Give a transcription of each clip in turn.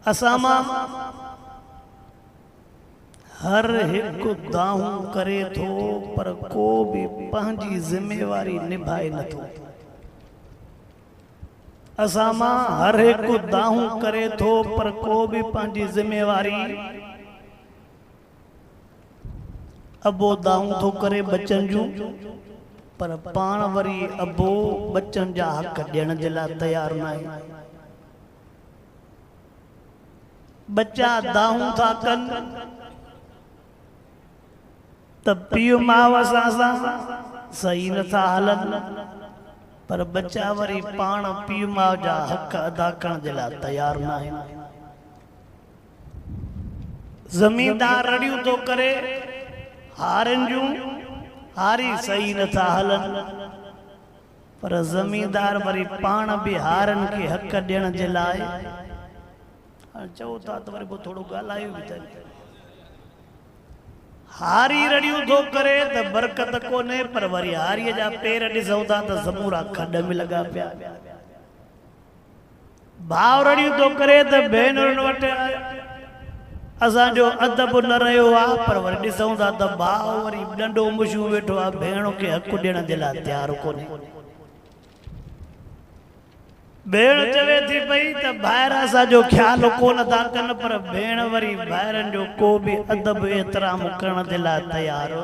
असामा हर एक दाहूं करे थो पर को भी पंहिंजी जिम्मेवारी निभाए नथो। असामा हर एक दाहूं करे थो पर को भी पंहिंजी जिम्मेवारी अबो दाहूं थो करे बच्चन जूं पर पाण वरी अबो बच्चन जा हक ॾियण जे लाइ तैयार न आहे। बच्चा दाहूं था कनि त पीउ माउ सां सही नथा हलनि पर बच्चा वरी पाण पीउ माउ जा हक अदा करण जे लाइ तैयार न आहिनि। ज़मींदार रड़ियूं थो करे हारनि जूं हारी सही नथा हलनि पर ज़मींदार वरी पाण बि हारनि खे हक ॾियण जे लाइ चओ था त वरी पोइ थोरो ॻाल्हायो बि अथनि। हारी रड़ियूं थो करे त बरकत कोन्हे पर वरी हारीअ जा पेर ॾिसूं था त समूरा खॾ में लॻा पिया। भाउ रड़ियूं थो करे त भेनरुनि वटि असांजो अदब न रहियो आहे पर वरी ॾिसूं था त भाउ वरी ॾंडो मुछूं वेठो आहे, भेण खे हक़ ॾियण जे लाइ तयारु कोन्हे। भेण चवे थी पई त ॿाहिरि असांजो ख्यालु कोन था कनि पर भेण वरी ॿाहिरनि जो को बि अदब एतिराम करण जे लाइ तयारु।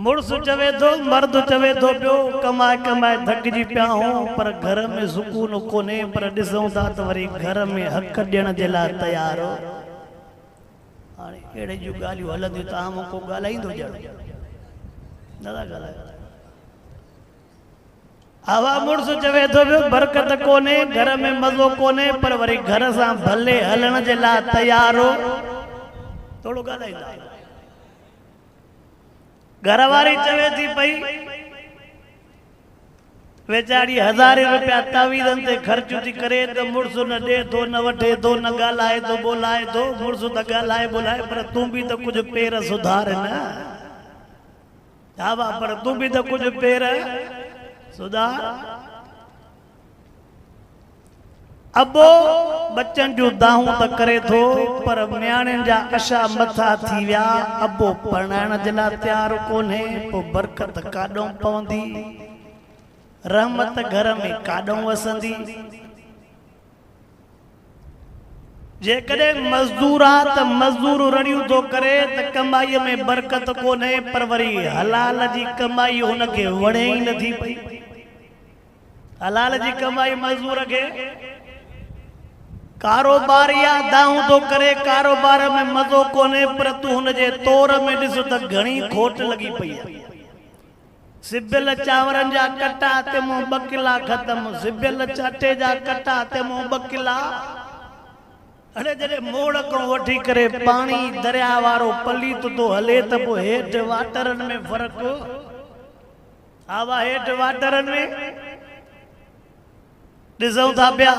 मुड़ुस चवे थो मर्द चवे थो पियो कमाए कमाए थकिजी पिया हो पर घर में सुकून कोन्हे पर ॾिसूं था त वरी घर में हक़ ॾियण जे लाइ तयारु। हाणे अहिड़े जूं ॻाल्हियूं हलंदियूं तव्हां मूंखे ॻाल्हाईंदो ॼण न था ॻाल्हायो। हवा मुड़ुस चवे थो पियो बरकत कोन्हे घर में मज़ो कोन्हे पर वरी घर सां भले हलण जे लाइ तयारु। थोरो ॻाल्हाईंदा। घरवारी चवे थी पई वेचारी 1000 रुपया तावीज़नि ते ख़र्च थी करे त मुड़ुस न ॾे थो न वठे थो न ॻाल्हाए थो ॿोलाए थो। मुड़ुस त ॻाल्हाए ॿोलाए पर तूं बि त कुझु पेर सुधार न। हा पर तूं बि त कुझु पेर सुधार। अबो बच्चन जूं दाहूं त करे थो पर न्याणियुनि जा अशा मथा थी विया। अबो परणाइण जे लाइ तयारु कोन्हे पोइ बरकत काॾों पवंदी, रहमत घर में काॾों वसंदी। जेकॾहिं मज़दूर आहे त मज़दूर रड़ियूं थो करे त कमाईअ में बरकत कोन्हे पर वरी हलाल जी कमाई हुनखे वणे ई नथी पई। हलाल जी कमाई मज़दूर खे कारोबार या दाहूं थो करे कारोबार में मज़ो कोन्हे पर तूं हुनजे तौर में ॾिस त घणी खोट लॻी पई आहे। सिबियल चांवरनि जा कटा ते मूं 2 किला ख़तम, सिबियल अटे जा कटा ते मूं 2 किला। अड़े जॾहिं मोड़ खां वठी करे पाणी दरिया वारो पलीत थो हले त पोइ हेठि वाटरनि में फ़र्क़ु। आवा हेठि वाटरनि में ॾिसूं था पिया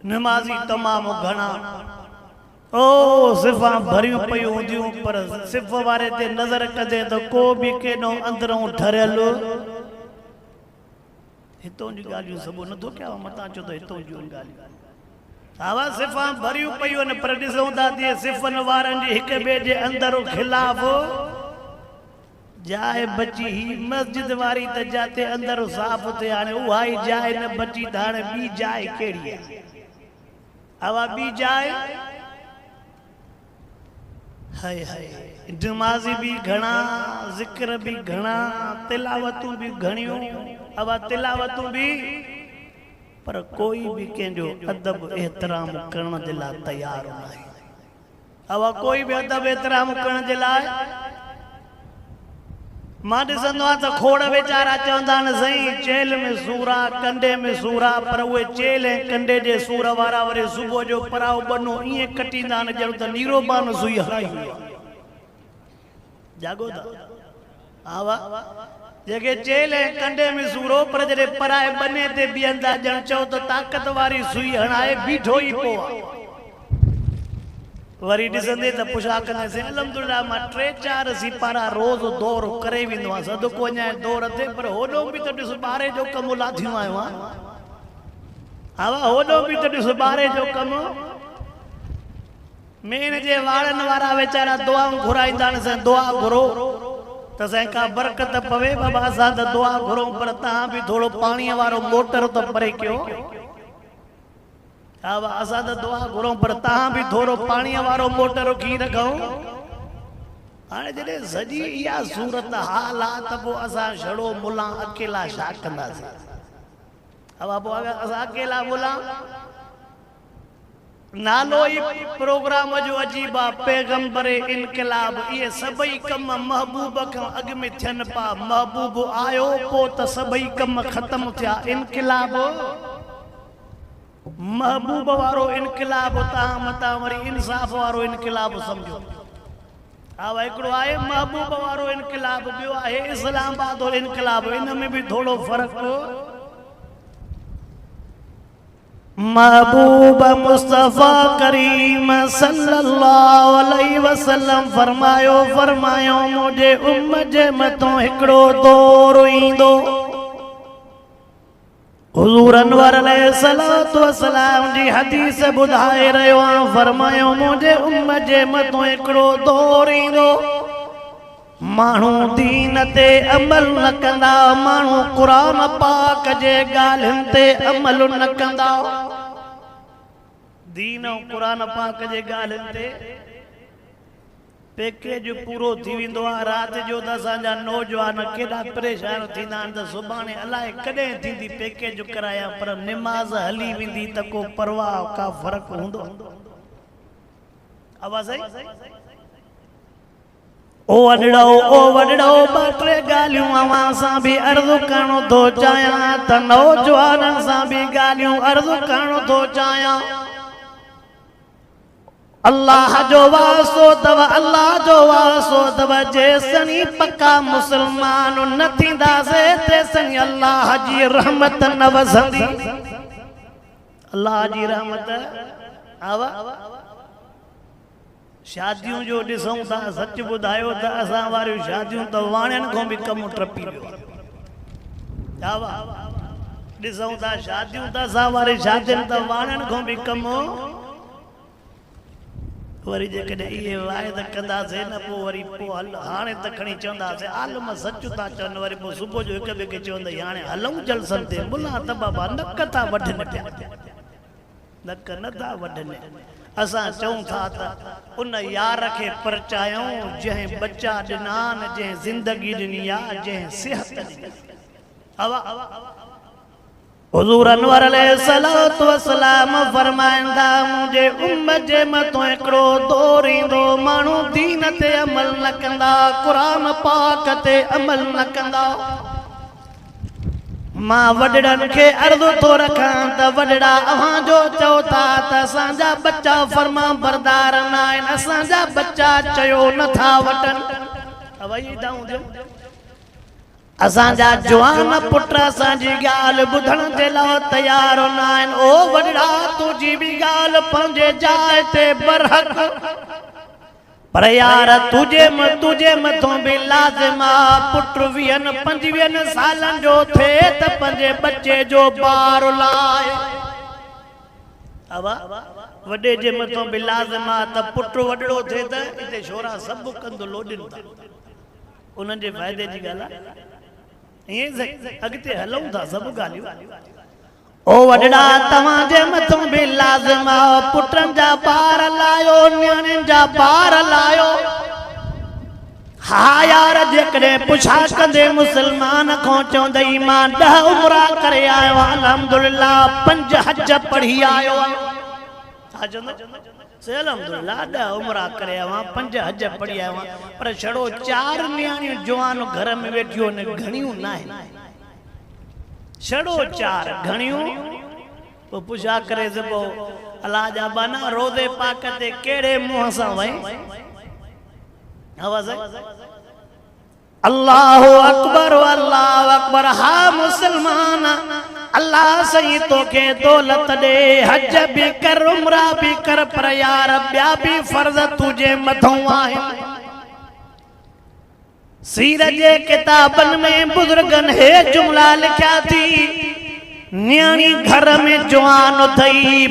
नमाज़ी तमामु घणा ओ सिफ़ा भरियूं पयूं हूंदियूं पर सिफ़ वारे ते नज़र कजे त को बि केॾो अंदरों ठरियल। हितों जी ॻाल्हियूं सभु नथो कयां मतां चओ त हितों जूं ॻाल्हियूं आवा सिफ़ा भरियूं पयूं आहिनि पर ॾिसूं था तीअं सिफ़नि वारनि जी हिक ॿिए जे अंदर ख़िलाफ़ जाइ बची। ही मस्जिद वारी त जाते अंदर साफ़ थे हाणे उहा ई जाइ न बची त हाणे ॿी जाइ कहिड़ी आहे? हवा ॿी जाइ हाय हाय नमाज़ी भी घणा ज़िक्र भी घणा तिलावतूं भी घणियूं। हवा तिलावतूं भी पर कोई भी कंहिंजो अदब एहतराम करण जे लाइ तयार न आहे। हवा कोई भी अदब एहतराम करण जे लाइ मां ॾिसंदो आहियां त खोड़ वीचारा चवंदा आहिनि साईं चेल में सूर आहे कंडे में सूर आहे पर उहे चेल ऐं कंडे जे सूर वारा वरी सुबुह जो पराओ बनो ईअं कटींदा आहिनि ॼण त नीरो बान सुई हलाई जागो था। हा वाह जेके चेल ऐं कंडे में सूर हो पर जॾहिं पराए बने ते बीहंदा ॼण चओ त ताक़त वारी सुई हणाए बीठो ई पो आहे। वरी ॾिसंदे त पुछा कंदे अलहमदुलिल्लाह मां 3-4 सिपारा रोज़ दौर करे वेंदो आहियां। सदको अञा दौर ते पर होॾो बि त ॾिस ॿारे जो कमु लाथियूं आयो आहे। हवा होॾो बि त ॾिस ॿारे जो कमु मेन जे वारनि वारा वेचारा दुआऊं घुराईंदा आहिनि साईं दुआ घुरो त साईं का बरकत पवे बाबा असां त दुआ घुरूं पर तव्हां बि थोरो पाणीअ वारो मोटर त परे कयो हा असां त दुआ घुरूं पर तव्हां बि थोरो पाणीअ वारो मोटर खी रखूं हाणे जॾहिं सॼी इहा सूरत हाल आहे त पोइ असां छड़ो मुला अकेला छा कंदासीं हवा पोइ अगरि असां अकेला मुला नालो ई प्रोग्राम जो अजीब आहे पैगंबर इनकलाब इहे सभई कम महबूब खां अॻु में थियनि पा महबूब आयो पोइ त सभई कम ख़त्म थिया इनकलाब महबूब वारो इनकलाब तव्हां मतां वरी इंसाफ़ वारो इनकलाब सम्झो हा हिकिड़ो आहे महबूब वारो इनकलाब ॿियो आहे इस्लामाबाद वारो इनकलाब इन में बि थोरो फ़र्क़ु महबूब मुस्तफा करीम सल्लल्लाहु अलैहि वसल्लम फरमायो मुझे उम्मत जे मथों हिकिड़ो दौर ईंदो हुजूर अनवर अलैहिस्सलातु वस्सलाम जी हदीस ॿुधाए रहियो आहे फरमायो मुझे उम्मत जे मथों हिकिड़ो दौर ईंदो माण्हू दीन ते अमल न कंदा माण्हू क़ुरान पाक जे ॻाल्हियुनि ते अमल न कंदा दीन ऐं क़ुरान पाक जे ॻाल्हियुनि ते पैकेज पूरो थी वेंदो आहे राति जो त असांजा नौजवान केॾा परेशान थींदा आहिनि त सुभाणे अलाए कॾहिं थींदी पैकेज करायां पर निमाज़ हली वेंदी त को परवाह का फ़र्क़ु हूंदो आवाज़ आई ओ वॾड़ो ॿ टे ॻाल्हियूं अवां सां बि अर्ज़ु करणो थो चाहियां त नौजवाननि सां बि ॻाल्हियूं अर्ज़ु करणो थो चाहियां अल्लाह जो वास्तो अथव जेसनी पक्का मुसलमान न थींदासीं तेसनी अल्लाह जी रहमत न वसंदी अल्लाह जी रहमत आवा शादियों जो ॾिसूं था सच ॿुधायो त असां वारियूं शादियूं त वाणियुनि खां बि कमु टपी वियो ॾिसूं था शादियूं त असां वारी शादियुनि त वाणियुनि खां बि कमु वरी जेकॾहिं इहे वाइद कंदासीं न पोइ वरी पोइ हल हाणे त खणी चवंदासीं आलम सच था चवनि वरी पोइ सुबुह जो हिक ॿिए खे चवंदा हाणे हलूं जलसनि ते मुला त बाबा नक था वढनि पिया नक नथा वढनि असां चऊं था त उन यार खे परचायूं जंहिं बच्चा ॾिना जंहिं ज़िंदगी ॾिनी आहे जंहिं सिहत ॾिनी हुजूर अनवर अलैहिस्सलातु वस्सलाम फरमाईंदा मुंहिंजे उम्मत जे मथों हिकिड़ो दौर ईंदो माण्हू दीन ते अमल न कंदा क़ुरान पाक ते अमल न कंदा मां वॾड़नि खे अर्ज़ु थो रखां त वॾड़ा अव्हां जो चओ था त असांजा बच्चा फर्मा बरदार न आहिनि असांजा बच्चा चयो नथा वठनि असांजा जवान पुट असांजी ॻाल्हि ॿुधण जे लाइ तयार न आहिनि ओ वॾड़ा तुंहिंजी बि ॻाल्हि पंहिंजे जाइ ते बरहक पर यार तुझे मथों भी लाज़िम आ पुट 20-25 सालन जो थे त पंहिंजे बच्चे जो बार लाए वॾे जे मथों भी लाज़िम आ त पुट वॾड़ो थे त इते छोरा सब कंदो लोॾनि था उन्हनि जे फ़ाइदे जी ॻाल्हि आहे ईअं अॻिते हलूं था सभु ॻाल्हियूं ओ वॾड़ा तव्हां जे मथों भी लाज़िम आ पुटनि जा ॿार लायो न्याणियुनि जा ॿार लायो हा यार जेकॾहिं पुछा कंदे मुसलमान खां चवंदई मां 10 उमरा करे आयो अल्हम्दुलिल्लाह 5 हज पढ़ी आयो अल्हम्दुलिल्लाह 10 उमरा करे आयो 5 हज पढ़ी आयो पर छड़ो 4 न्याणियूं जवान घर में वेठियूं आहिनि घणियूं न आहिनि छड़ो 4 घणियूं वो पुछा करे जबो अल्लाह जा बना रोज़े पाक ते केड़े मुंह सां वई आवाज अल्लाहु अकबर हा मुसलमान अल्लाह सही तोखे दौलत दे हज भी कर उमरा भी कर पर यार ॿिया भी फर्ज तुझे मथों आहिनि सीर जे किताबन में बुजुर्गन हे जुमला लिखया थी न्याणी घर में जवान थई